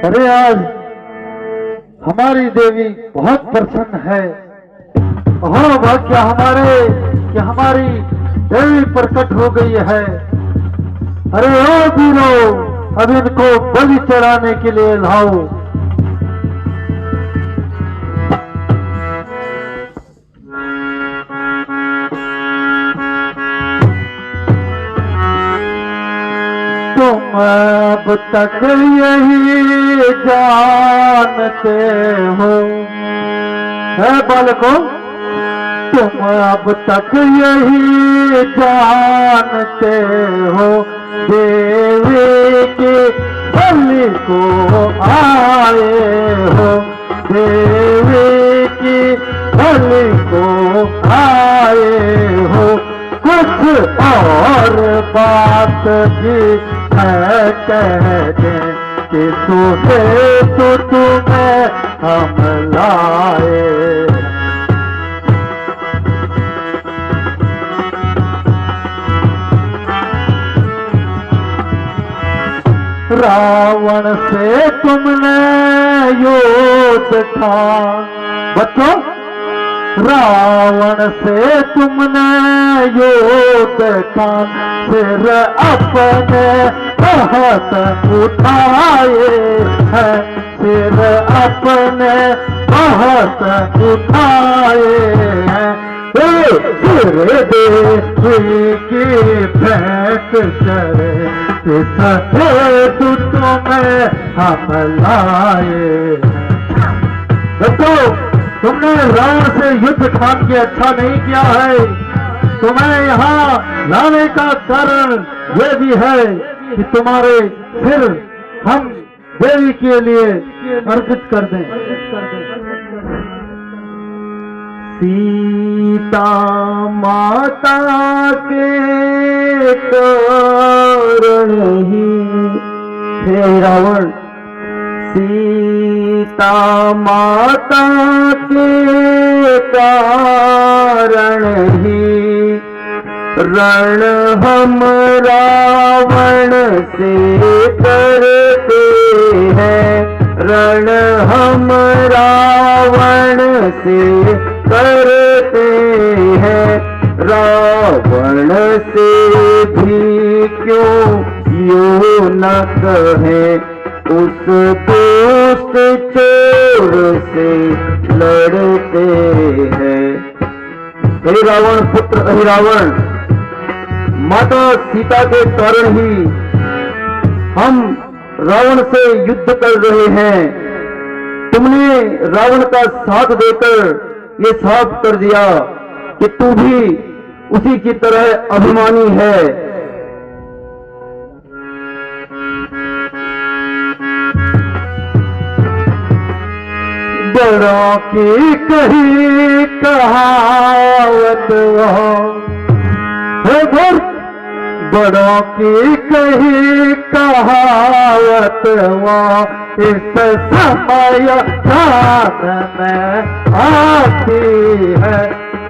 अरे आज हमारी देवी बहुत प्रसन्न है। हो भाग्य हमारे कि हमारी देवी प्रकट हो गई है। अरे ओ वीरो, अब इनको बलि चढ़ाने के लिए लाओ। तुम अब तक यही जानते हो है बालकों, तुम अब तक यही जानते हो देवी की बलि को आए हो, देवी की बलि को आए हो। कुछ और बात भी है कहने कि सुने तो तुम्हें हम लाए। रावण से तुमने युद्ध था बच्चों, रावण से तुमने युद्ध था, सिर अपने बहुत उठाए हैं, सिर अपने बहुत उठाए हैं। सिर देवी की भेंट करे तुम्हें हम लाए। देखो, तुमने रावण से युद्ध ठान के अच्छा नहीं किया है। तुम्हें यहाँ लाने का कारण यह भी है कि तुम्हारे सिर हम देवी के लिए अर्पित कर दें। सीता माता के कारण ही हे रावण, सीता माता के कारण ही रण हम रावण से करते हैं, रण हम रावण से करते हैं। रावण से भी क्यों यूं न कहे, उस दोस्त चोर से लड़ते हैं। हे रावण पुत्र, हे रावण, माता सीता के कारण ही हम रावण से युद्ध कर रहे हैं। तुमने रावण का साथ देकर ये साफ कर दिया कि तू भी उसी की तरह अभिमानी है। बड़ों की कही कहावत है, बड़ों की कही कहावत इस समय ध्यान में आती है,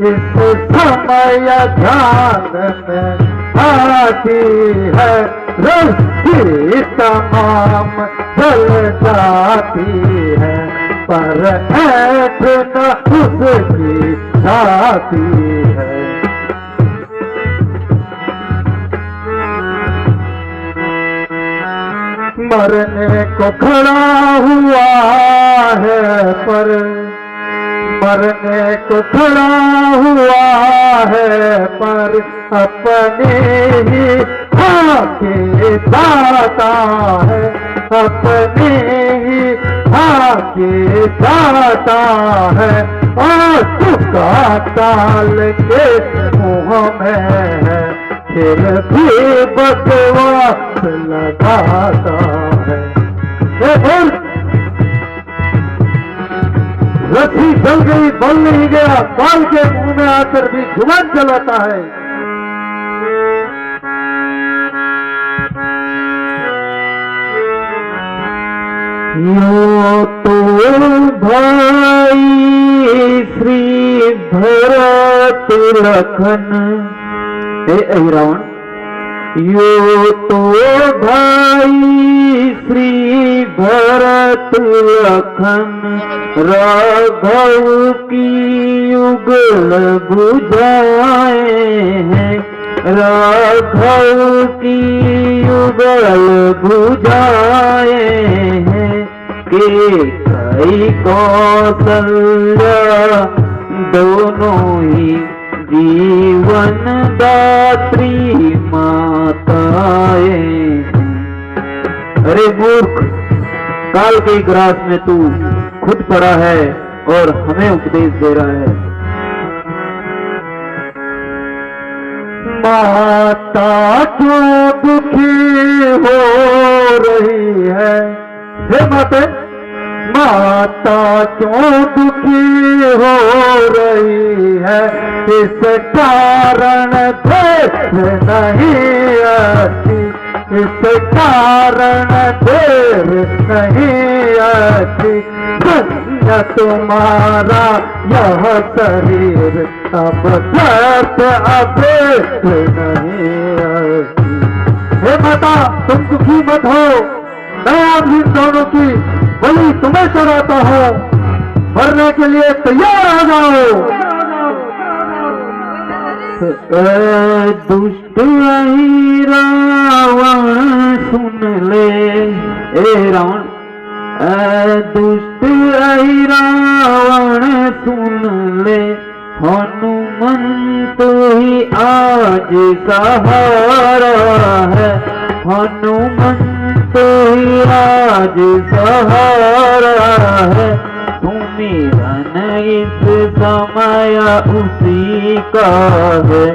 इस समय ध्यान में आती है। रस्सी तमाम जल जाती है, पर ऐठ न उसकी जाती है। मरने को खड़ा हुआ है, पर मरने को खड़ा हुआ है, पर अपने ही आके दाता है, अपने ही आके दाता है। और चुका ताल के मुँह में है, फिर भी बकवास लगाता है। रस्सी जल गई, बल नहीं गया, बाल के मुंह में आकर भी जुबान चलाता है। यो तो भाई श्री भरत लखन, हे रावण, यो तो भाई श्री भरत लखन राघव की युगल बुझाए हैं, राघव की युगल बुझाए हैं, के कई कौशल्या दोनों ही जीवन दात्री माताएं हैं। अरे मूर्ख, काल के ग्रास में तू खुद पड़ा है और हमें उपदेश दे रहा है। माता क्यों दुखी हो रही है? हे माते, माता क्यों दुखी हो रही है? इस कारण देर नहीं आती, इस कारण देर नहीं आती। धन्य तुम्हारा यह शरीर, अब दर्द अभी नहीं आती। हे माता, तुम दुखी मत हो, मैं आप इन दोनों की बलि तुम्हें चढ़ाता हूँ, मरने के लिए तैयार हो जाओ। दुष्ट रावण सुन ले, ए रावण, दुष्ट रावण सुन ले, हनुमंत ही आज सहारा है, हनुमंत ही आज सहारा है। सुमिरन इस समय उसी का है,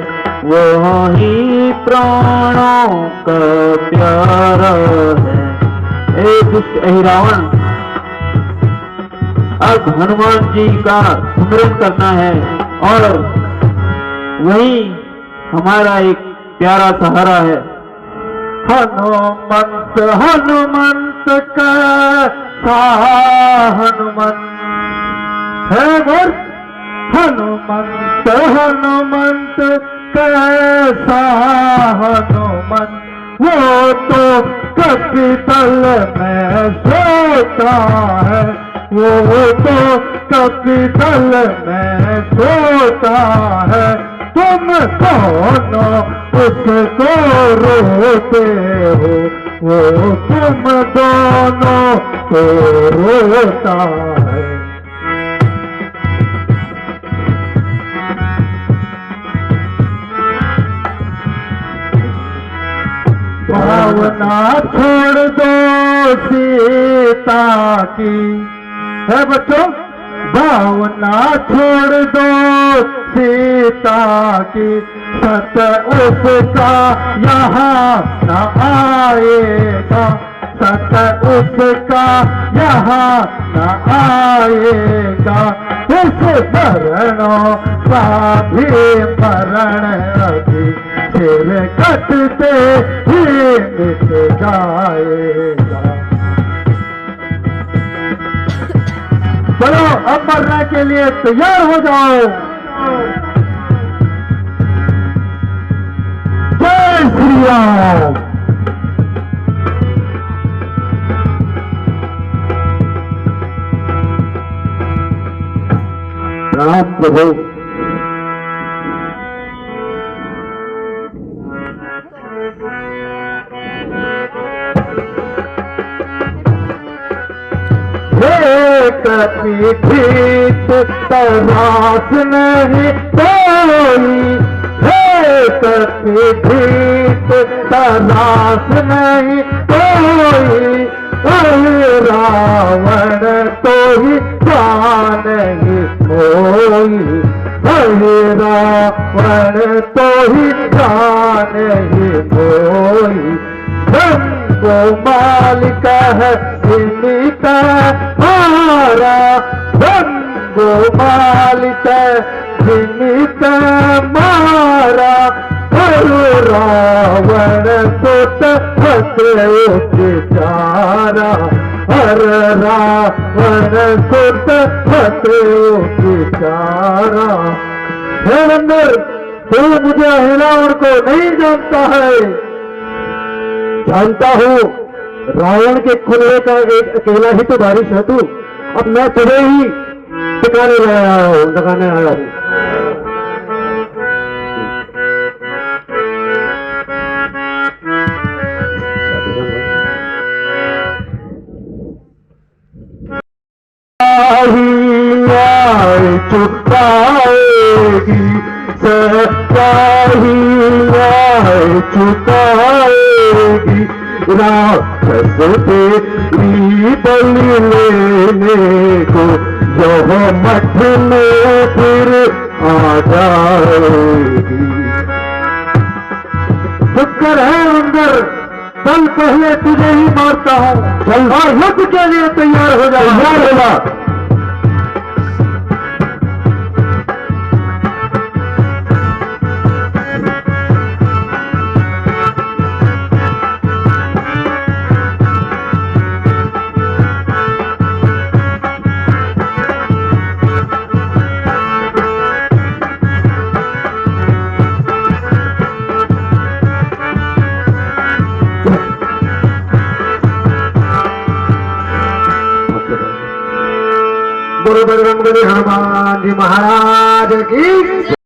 वही प्राणों का प्यारा है। ए दुष्ट रावण, अब हनुमान जी का सुमिरन करना है और वही हमारा एक प्यारा सहारा है। हनुमंत हनुमंत कैसा हनुमंत है मोर, हनुमंत हनुमंत कैसा हनुमंत, वो तो कपितल में सोता है, वो तो कपितल में सोता है। तुम दोनों उसको रोते हो, वो तुम दोनों को रोता है। भावना छोड़ दो सीता की, है बच्चों, भावना छोड़ दो सीता की, सत उसका यहाँ न आएगा, सत उसका यहाँ न आएगा। इस मरणों का भी मरण अभी सिर कटते ही मिट जाएगा। चलो अब मरने के लिए तैयार हो जाओ। जय श्री राम। प्रणाम प्रभु। कभी ठीक तलाश नहीं कोई, है कभी ठीक तलाश नहीं कोई, रावण तो ही जान ही कोई, रावण तो ही जान ही कोई। को मालिक है जिमित मारा, को मालिक जिमित मारा, रावण सुत उपचारा, हर रावण सुत उपचारा। हे अंदर, तू मुझे रावण को नहीं जानता है, जानता हूं रावण के खुले का एक अकेला ही तो बारिश है तू। अब मैं तुम्हें ही लगाने आया हूँ। चुकाएगी सच्चाई चुकाएगी राक्षस तेरी बलि लेने को यह मठ में फिर आ जाएगी। शुक्र है अंदर, कल पहले तुझे ही मारता हूँ। चल और युद्ध के लिए तैयार हो जा। तैयार होगा। बोलो बजरंगबली हनुमान जी महाराज की।